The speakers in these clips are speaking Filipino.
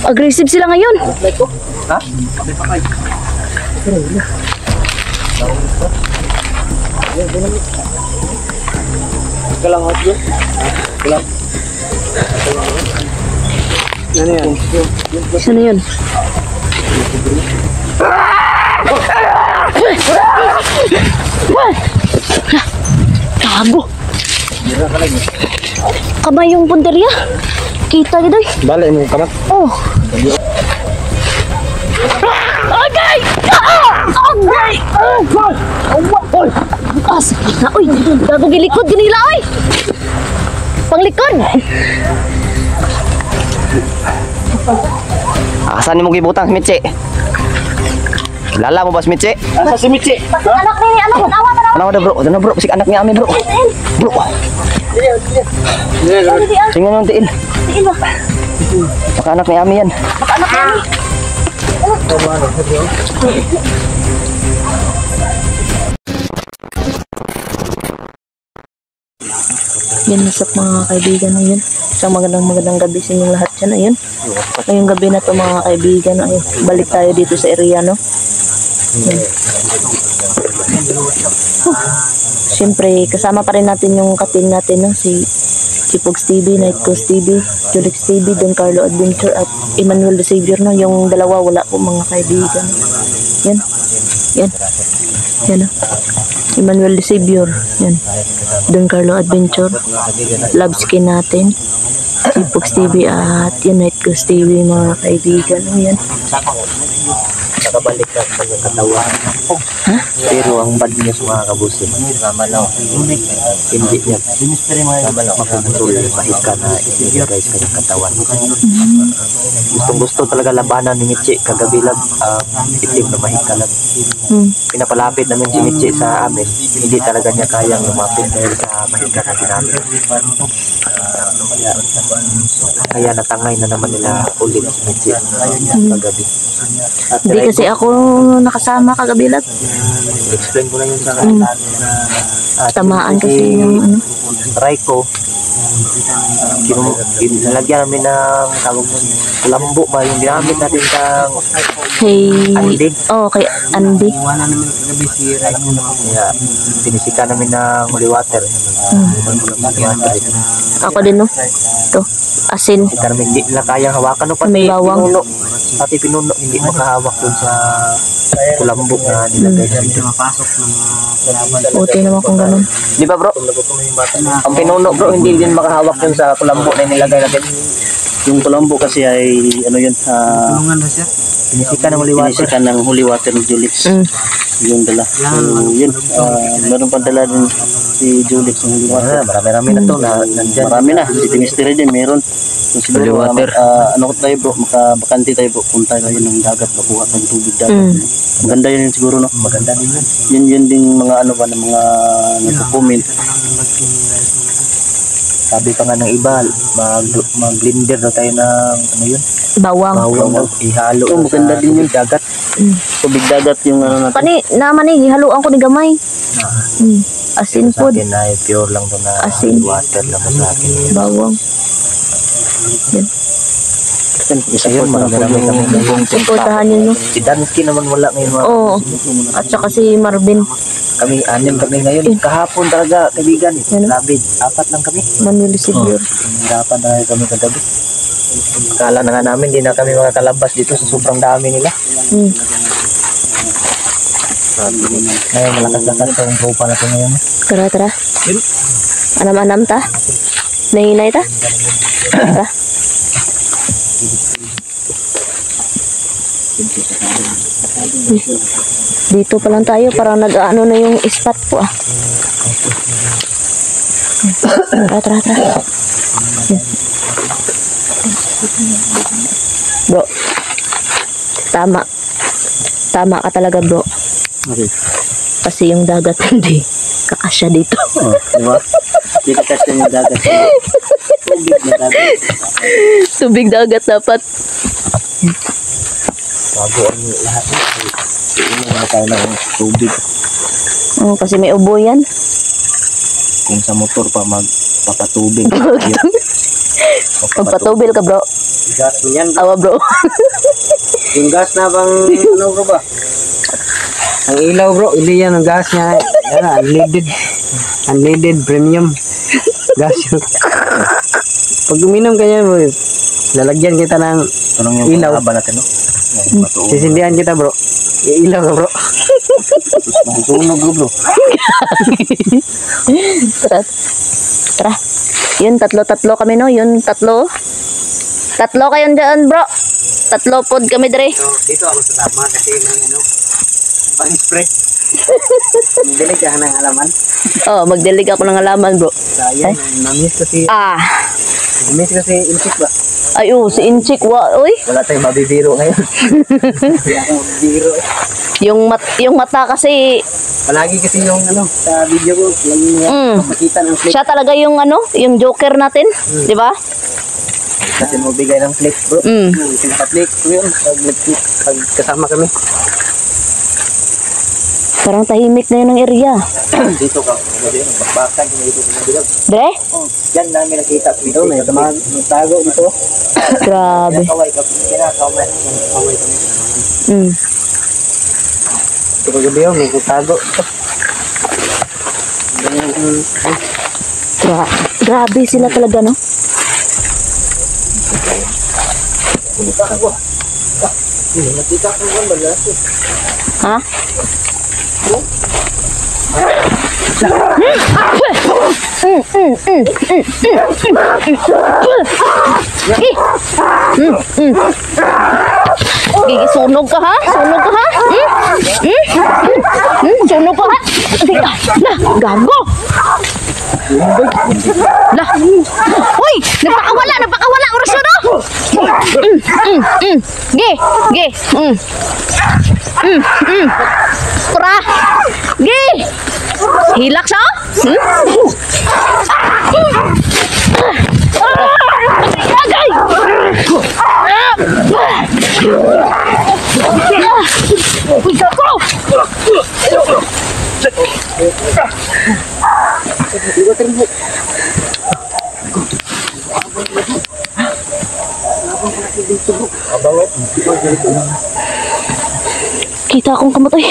Aggressive sila ngayon. Ha? Kalang hot yun. Kalang. Ano yan? Saan yun? Tago. Kamay yung punteriya. Kita gitu. Balik mo kamat. Oh. Okay. Okay. Oy. Sakit na. Uy, gago gilikod ganila oy. Panglikod. Asan mo gibutang si Mitsi? Lala mo ba si Mitsi? Asa si Mitsi? Anak ni anak ko awa na. Ano bro? Ano bro? Si anak ni Ami bro. Bro. Tingnan mo tiin. Tiin ba? Baka anak ni Ami yan. Baka anak ni Ami. Yan nasap mga kaibigan na yun. Isang magandang gabi sa inyong lahat dyan. Ayun. Ngayong gabi na to mga kaibigan. Ay, balik tayo dito sa area, no? Siyempre, kasama pa rin natin yung katin natin, no? Si Pogs TV, Night Coast TV, Julix TV, Don Carlo Adventure, at Emmanuel the Savior, no? Yung dalawa wala po mga kaibigan. Yan. Yan. Yan, no? Emmanuel the Savior. Yan. Don Carlo Adventure. Love skin natin. Si Pogs TV at yung Night Coast TV mga kaibigan. Yan. Nakabalik na sa katawan. Ha? Pero ang bad niya sa mga kabusin. Namalaw. Hindi niya. Namalaw. Makabutol. Mahika na ibigay sa kanyang katawan. Gustong-gusto talaga labanan ni Mitsi. Kagabi lang. Itim na mahika lang. Pinapalapit namin si Mitsi sa amin. Hindi talaga niya kayang lumapit dahil sa mahika na ginamit. Kaya natangay na naman nila ulit si Mitsi kagabi. Hindi kasi ako nakasama kagabi lang. Explain ko na yun sa kanila. Tamaan kasi yung ano. Raiko. Nalagyan namin ng tawag ng lambo ba yung ginamit natin sa Kay Andy. Oh, kay Andy. Kaya pinisika namin ng holy water. Ako din no. Ito, asin. Karami hindi nila kayang hawakan no, pati May bawang. pinuno. Pati pinuno hindi makahawak dun sa kulambo na nilagay dito. Buti naman kung ganun. Di ba bro? Ang pinuno bro hindi din makahawak dun sa kulambo na nilagay natin. Yung Colombo kasi ay ano yun, Pinisika ng holy water. pinisika ng holy water ni Julix. Yung dala. So yun, meron pa dala din si Julix ng holy water. Marami na to na nandyan. Marami na, si Timisteri din meron. So siguro, Holy water. ano ko tayo bro, makabakante tayo bro, punta tayo ng dagat, makuha tayong tubig dagat. Maganda yun siguro no? Maganda din yun. Yun din mga ano ba, ng mga nagko-comment. Sabi pa nga ng iba, mag-blender na tayo ng ano yun? Bawang. Bawang ihalo. Ito, maganda din yun. Dagat. Tubig dagat yung ano natin. Pani naman eh, haluan ko ni gamay. Asin Sa po. akin ay pure lang to na Asin. water lang to sa akin. Bawang. Yan. Ayun, marami kami Suportahan nyo no. Si Dansky naman wala ngayon. Oo. At saka si Marvin. Kami, anim kami ngayon. Kahapon talaga, kaibigan. Labid. 4 lang kami. Manuel Silvio. Hirapan na kami kagabi. Akala na nga namin, di na kami makakalabas dito sa sobrang dami nila. Ngayon, malakas-lakas sa yung tropa natin ngayon. Tara, tara. Anam-anam ta. Nahinay ta. Tara. Dito pa lang tayo, parang nag-ano na yung spot ko ah. Tara, tara, tara. Bro, tama. Tama ka talaga bro. Okay. Kasi yung dagat hindi kakasya dito. Diba? Hindi kakasya yung dagat. Tubig na dagat. Tubig dagat dapat. Bago ang lahat. Hindi na tayo ng tubig. Kasi may ubo yan. Kung sa motor pa Magpapatubig. Magpatubil ka, bro. Gas mo yan. Awa, bro. Yung gas na bang ano bro ba? Ang ilaw bro, hindi yan ang gas niya. Yan, unleaded. Unleaded premium. Gas yun. Pag uminom ka yan bro, lalagyan kita ng Tanong yung ilaw. haba natin, no? Matuog. Sisindihan kita bro. Ilaw ka bro. Masusunog ko, bro. Tara. Tara. Yun, tatlo kami, no? Yun, tatlo. Tatlo kayo dyan, bro. Tatlo pod kami, dre. So, dito ako sasama kasi ng ano, pang-spray. Dilig ka ng halaman. Oh, magdilig ako ng halaman, bro. Sayang, namiss kasi, Ah. namiss kasi insik ba? Ay, oh, si Inchik, uy. Wala tayong mabibiro ngayon. Kaya ako mabibiro. Yung mata kasi, Palagi kasi yung ano, sa video ko, lagi makita ng clip. siya talaga yung ano, yung joker natin, di ba? Kasi mo bigay ng clip bro. Pinaka-click ko yun. Pag kasama kami. Parang tahimik na yun ang area. Dito ka. Bakbakan dito sa bilog. Dre? Yan namin nakita. Dito may tago dito. Grabe. Kaway ka. Kinakaway. Kaway kami. Ito gabi yun. May tago. Grabe sila talaga, no? Nakita ko ba balas? Ha? Gigi, sunog ka ha? Sunog ka ha? Sunog ka ha? Lah, gago! Lah! Uy! Nagpakawala! Orasyon no? Ge! Tara! Ge! Hilak siya? Agay! Uy, gago! Kita akong kamatay.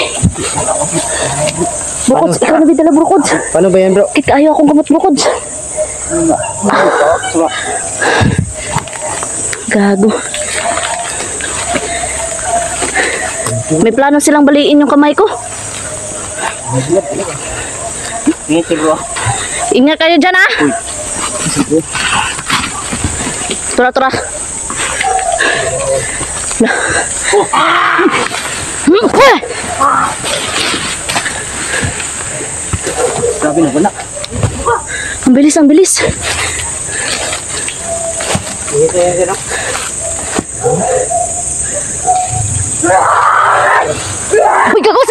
Bukods, ikaw na bidala bukods. Paano ba yan bro? Kita ayaw akong kamot bukods. Gago. May plano silang baliin yung kamay ko. Ngiti, bro. Ingat kayo dyan ha. Tura. Grabe na, wala. Ang bilis. Uy, gago,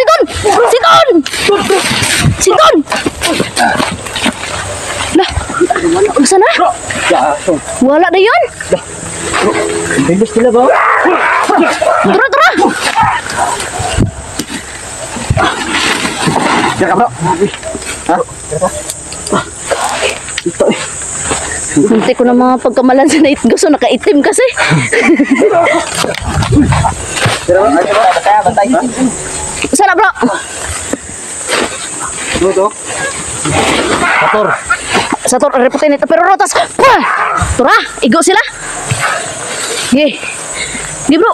Sidon! Lah, masa na? Wala na yun? Bilis nila ba? Tura! Diyan ka bro. Ha? Ito eh. Hindi ko na mga pagkamalan sa gusto nakaitim kasi. Pero ano ba? Bantay. Sana bro? Ito. Sator, reputin ito pero rotas. Pah! Tura, igo sila. Ge bro.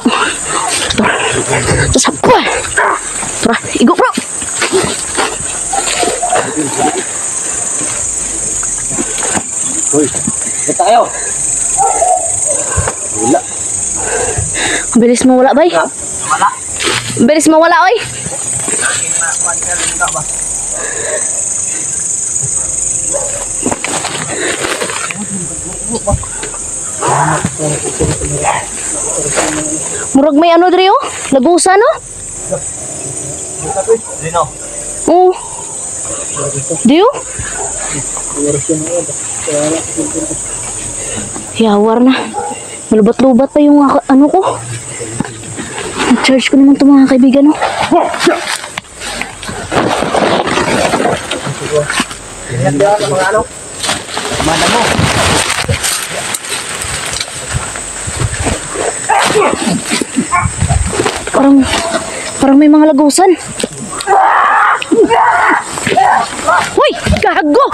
Terus apa? Tura, igo bro. Hoy, tayo. Wala. Bilis mo wala, bay. Wala. Bilis mo wala, oy. Murag may ano diri oh, lagusa no? Dino. Oh. Dio? Yawar na. Malubat-lubat pa yung ano ko. Charge ko naman ito mga kaibigan no. Mana mo? Parang may mga lagusan. Hoy, gago!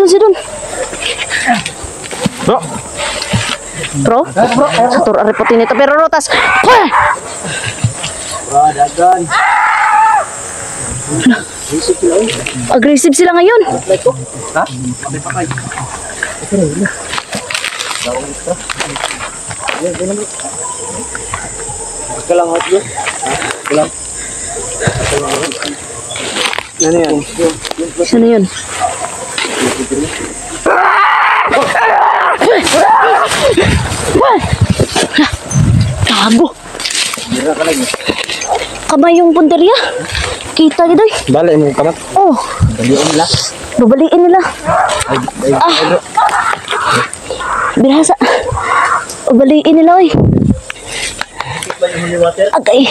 Sidon. Bro? Satur aripotin ito pero rotas. Pah! Dagan. Aggressive sila ngayon. Ha? Kalang hot yun. Kalang. Ano yan? Sino yun? Gago. Kamay yung punteriya. Kita gitu. Balik mo kamat. Oh, Baliin nila. babaliin nila. Birasa. Babaliin nila, oy. Agay.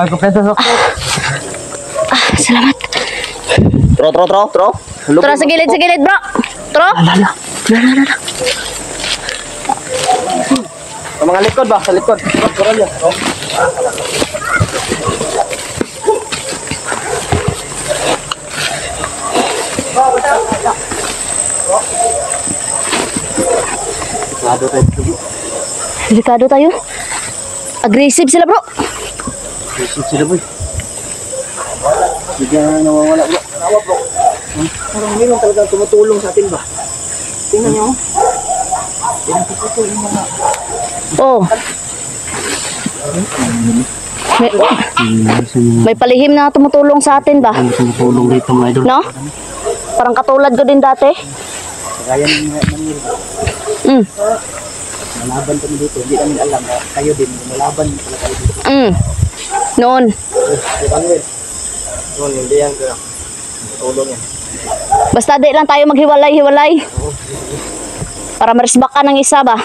Kompleto sok. Salamat. Tro. Tara sa gilid, bro. Tro. Sa mga likod ba? Sa likod. Tro niya. Delikado tayo. Aggressive sila, bro. Isip sila boy. Bigyan nawawala bro. Nawa bro. Parang meron talaga tumutulong sa atin ba? Tingnan niyo. Oh. May palihim na tumutulong sa atin ba? Tumutulong dito mga idol. No? Parang katulad ko din dati. Kaya nangyari. Malaban kami dito. Hindi kami alam. Kayo din. Malaban pala kayo dito. Noon. Noon, hindi yan. Tulong yan. Basta di lang tayo maghiwalay-hiwalay. Para marisbak ka ng isa ba?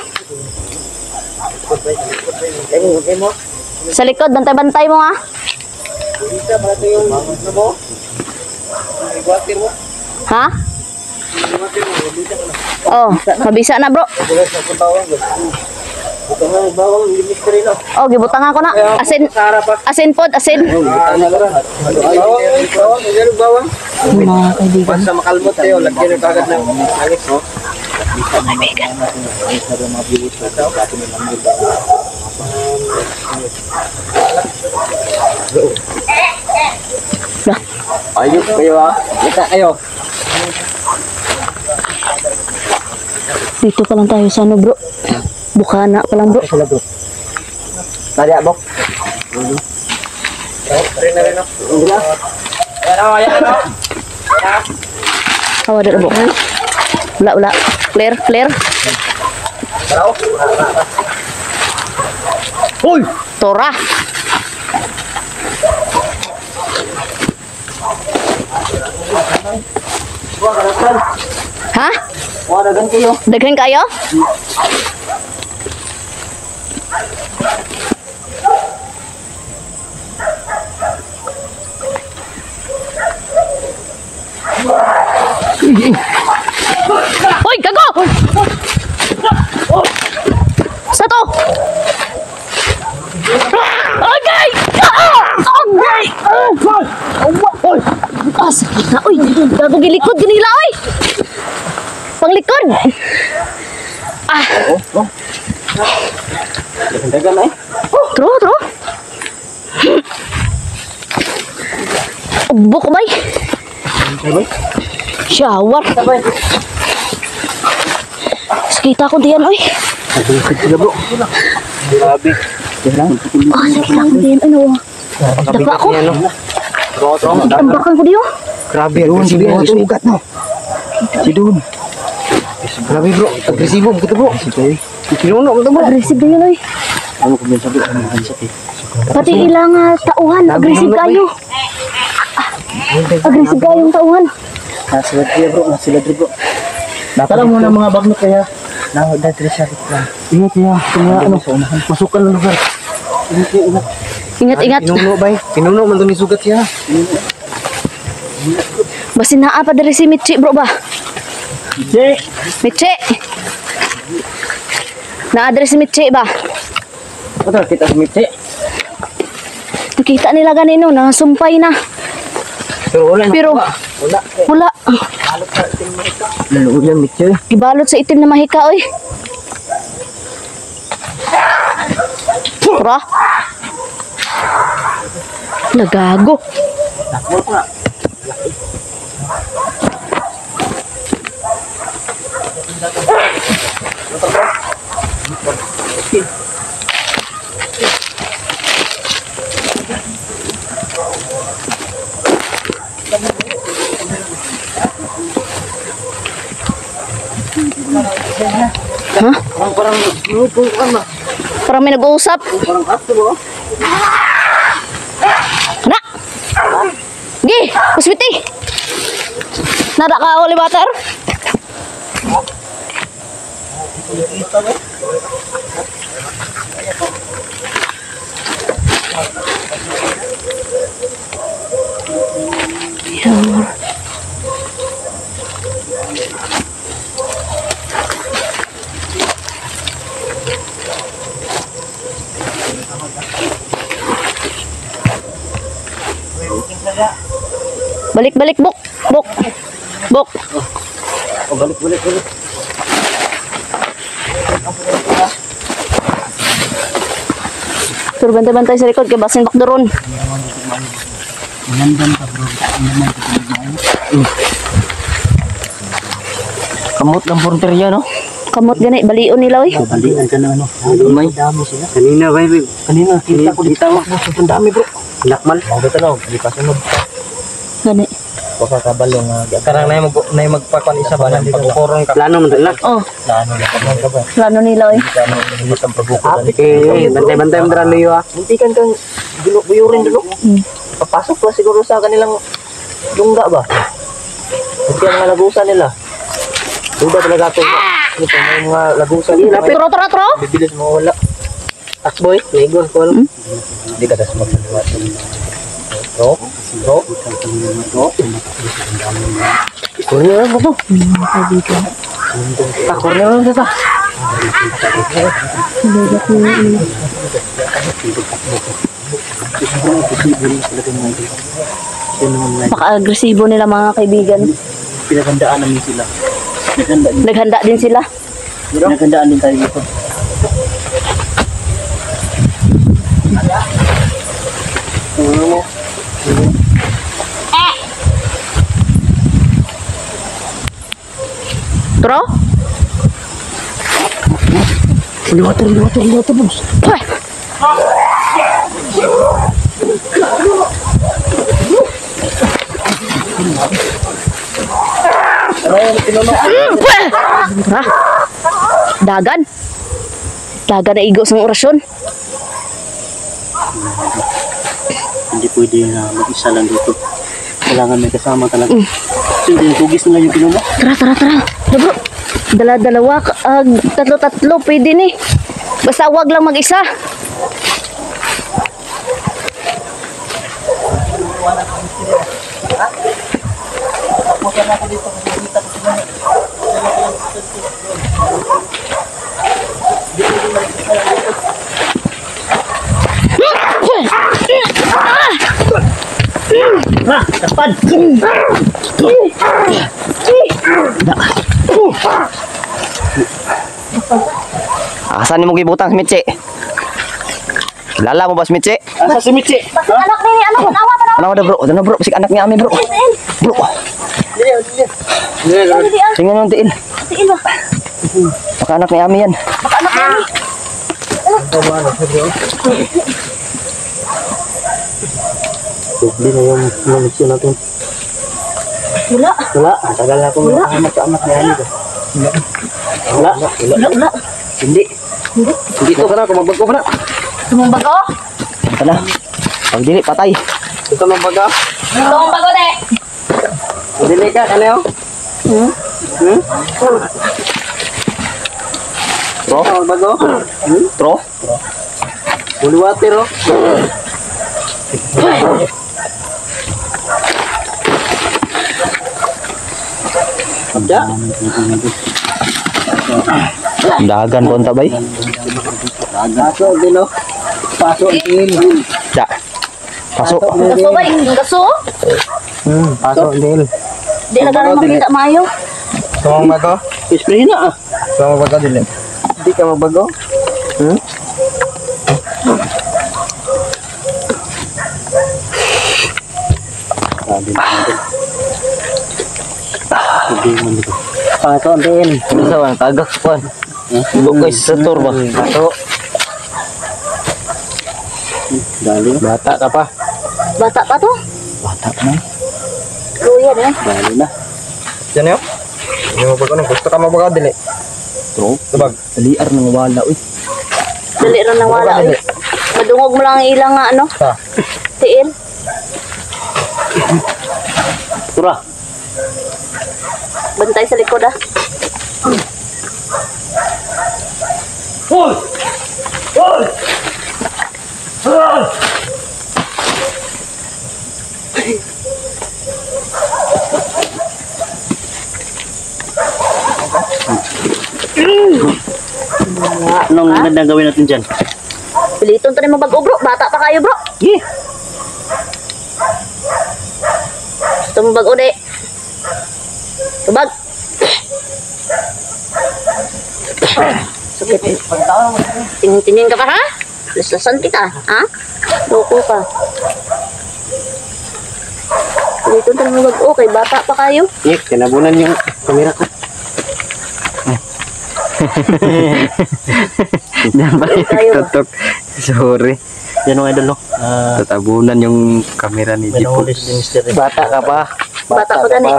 Okay mo? Sa likod, bantay-bantay mo ha. Dito, para yung ano mo? Iwatir mo? Ha? Iwatir mo. Dito ka na. Oh, mabisa na bro. Dito sa bawang. Ito nga, bawang. Limis ka rin o. Oh, gibutang ako na. Asin pod, asin. Bawang. Mga kaibigan. Basta makalmot kayo, lagyan ng kagad ng langis, no? Ayos kayo ha. Kita kayo. Dito pa lang tayo sa ano bro. Bukana pa lang bro. Tadi abok. Rin na. Ayan o. Awa dito bro. Wala. Flare. Uy! Tora. Ha? Dagan kayo. Daghan kayo? Hoy, gago! Sa to? Okay! Okay! Hoy! Sakit na. Uy, gago gilikod ganila, oy! Panglikod! Dagan na eh. Tro. Ubok ko bay. Shower. Sakita ko diyan, oy. Sila bro. Grabe. Sakita ko diyan, ano. Dapa ko. Tambakan ko diyo. Grabe, Arun. Sige, sugat mo. Sidun. Grabe bro, agresibo begitu bro. Pinuno mo bro. Aggressive din yun, oy. Ano kung minsan bro, ano hansat eh. Pati ilang tauhan, aggressive kayo. Aggressive kayong tauhan. Sila dia bro, sila dia bro. Tara muna mga bagnot kaya. Dahil siya lang. Ingat niya, kaya ano, masukan ng lugar. Ingat. Pinuno bay. Pinuno man to ni sugat siya. Basin naa pa diri si Michi bro ba? Che. Michi. Naa diri si Michi ba? Ito, kita si Mitsi. Nakita nila ganino, nasumpay na. Pero wala na. Pero Wala. wala. Lalo yan, Mitsi. Gibalot sa itim na mahika oy. Pura. Nagago. Takbo ka. Ha? Parang lupo ka na. Parang may nag-uusap. Parang ato ba? Anak! Gi! Kuswiti! Nada ka holy water? Balik-balik, Bok. Bok. Bok. Oh, balik. Pero bantay-bantay sa likod, kaya basin bakdoron. Kamot ng porterya, no? Kamot gani, balion nila, oy. Balian ka na, ano? May dami sila. Kanina ba, babe? Kanina, kita ko dito. Ang dami, bro. Lakmal. Ang dito na, di pa sunod. Gani. Baka kabalo nga. Karang na yung magpakon isa ba? Pagkukurong ka. Plano mo dalak. Oh, Plano na ka ba? plano nila, oy. Plano, hindi kang pagkukuran. Okay, bantay-bantay mo dran liyo ah. Hindi kan kang buyurin dulu. Papasok pa siguro sa kanilang lungga ba? Kasi ang lagusan nila. Duda talaga ito. Ito may mga lagusan nila. Tro. Bibilis mo wala. Takboy, ligon ko. Hindi ka das magkaliwa. Bro? Kurnya lang ito. Kurnya lang ito. Paka-agresibo nila mga kaibigan. Pinagandaan namin sila. Naghanda din sila. Pinagandaan din tayo dito. Tro? Liwater, boss. Pweh! Pweh! Tara. Dagan. Dagan na igos ng orasyon. Hindi pwede na mag-isa lang dito. Kailangan may kasama talaga. Hindi, tugis nila yung pinumo. Tara. Tara bro. Dala-dalawa, tatlo-tatlo, pwede ni. Basta wag lang mag-isa. Kapan? Asan ni mo gibutang si Mitsi? Lala mo ba si Mitsi? Asa si Mitsi? Anak ni, anak ko, nawa pa na. Ano bro? Ano bro? Bisik anak ni Ami bro. Bro. Tingnan mo tiin. Tiin ba? Baka anak ni Ami yan. Baka anak ni. Tubli na yung mission natin. Wala. Wala, tagal na akong nakahamak sa anak ni Ani. Wala. Hindi. Dito ka na, kumabag ko ka na. Tumambag ko? Ito na. Pag dili, patay. Ito mabaga. Tumambag ko, de. Dili ka, kaneo. Tro? Mabago. Tro? Holy water, oh. Ya. Dagan ko unta bay. Pasok dilo. Pasok din. Ja. Pasok. Gaso ba? Gaso? Pasok din. Di na ganun makita maayo. Tumang ba ko? Spray na ah. Tumang ba ko dili? Hindi ka mabago. Pasok din. Ano sa mga tagak kuan? Bukay sa tour ba? Pasok. Dali. Bata ka pa. Bata pa to? Bata na. Luya na. Dali na. Yan yun. Hindi mo ba ko nang gusto ka mabaga dili? True. Sabag. Liar nang wala uy. Dali rin na wala. Uy. Madungog mo lang ang ilang nga ano. Ha. Tiil. Tura. Bantay sa likod ah. Hoy! Hoy! Anong magandang gawin natin dyan? Piliton to rin mo bago bro. Bata pa kayo bro. Yeah. Gusto mo bago di. Tubag. Sakit. Tingin-tingin ka pa ha? Laslasan kita ha? Loko ka. Piliton to rin mo bago. Okay, bata pa kayo. Yek, tinabunan yung kamera ko. Yan ba Tayo. tutok. Sorry. Yan ang idol no. Tatabunan yung kamera ni May Jipo. nahuli si Mr. Bata ka pa. Bata pa gani.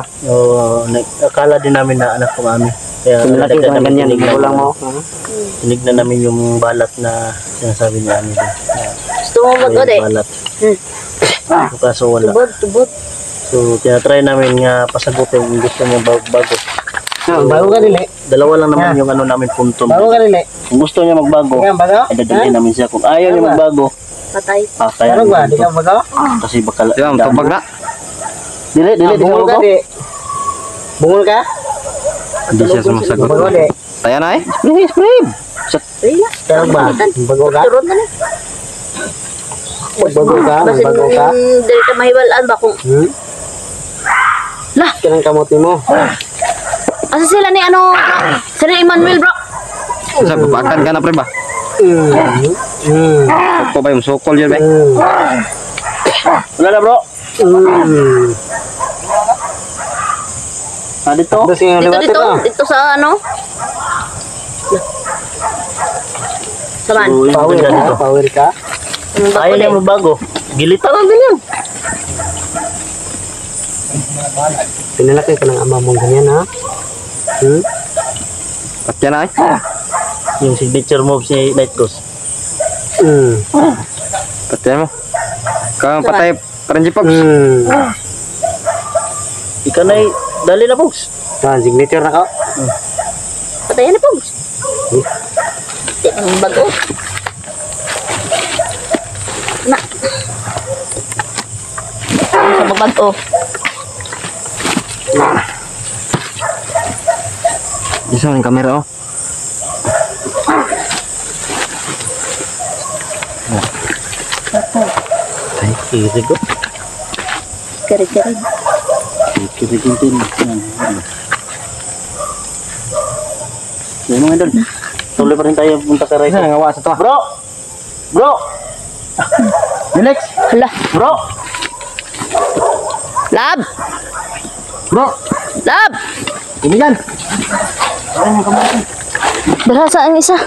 Akala din namin na anak ko kami. Kaya Pinalaki ka na ganyan. tinignan Magulang mo. tinignan namin yung balat na sinasabi niya ano din. Gusto mo bago di. Balat. Hmm. Kaso wala. Tubod, tubod. So tinatry namin nga pasagutin kung gusto mo bago. Bago ka dili. Dalawa lang naman yung ano namin punto. Bago ka dili. Kung gusto niya magbago, Ikaw bago? ay dadalhin namin siya. Kung ayaw niya magbago, Patay. kaya Bago ba? Di ka bago? kasi baka Yan, tubag na. Dili, di Bungol ka ko. di. Bungol ka? Hindi siya sumasagot. Bago di. Tayo na eh. Spray. Rila. Bago ba? Bago ka? Turun na ni. Bago ka? Basin Bago ka? dili ka mahiwalaan ba kung lah. Kinang kamote mo. Asa sila ni ano? Sila ni Emmanuel bro. Sa papakan ka na pre ba? Ako ba yung sokol yun ba? Wala na bro. Dito. Tapos yung Dito liwatin dito. mo. Dito sa ano? Saman. So, yung Power ganda ka? dito. Power ka? Ayaw niya magbago. Gilitan lang din yan. Pinalaki ka ng ama mong ganyan ha? At yan ay. Yung signature moves ni Night Ghost. Patay mo. Kang patay parang Jipogs. Ika na dali na folks. Signature na ka? Patayan na po. Di ang bago. Na. Sa babago. Isa yung kamera oh. Kiri ko. Kari-kari. Kiri kintin. Yan mga idol. Tuloy pa rin tayo punta ka rin. Isa ngawa sa to. Bro! Bro! Relax! Hala. Bro! Lab! Bro! Lab! Kinigan! Berasa ang isa.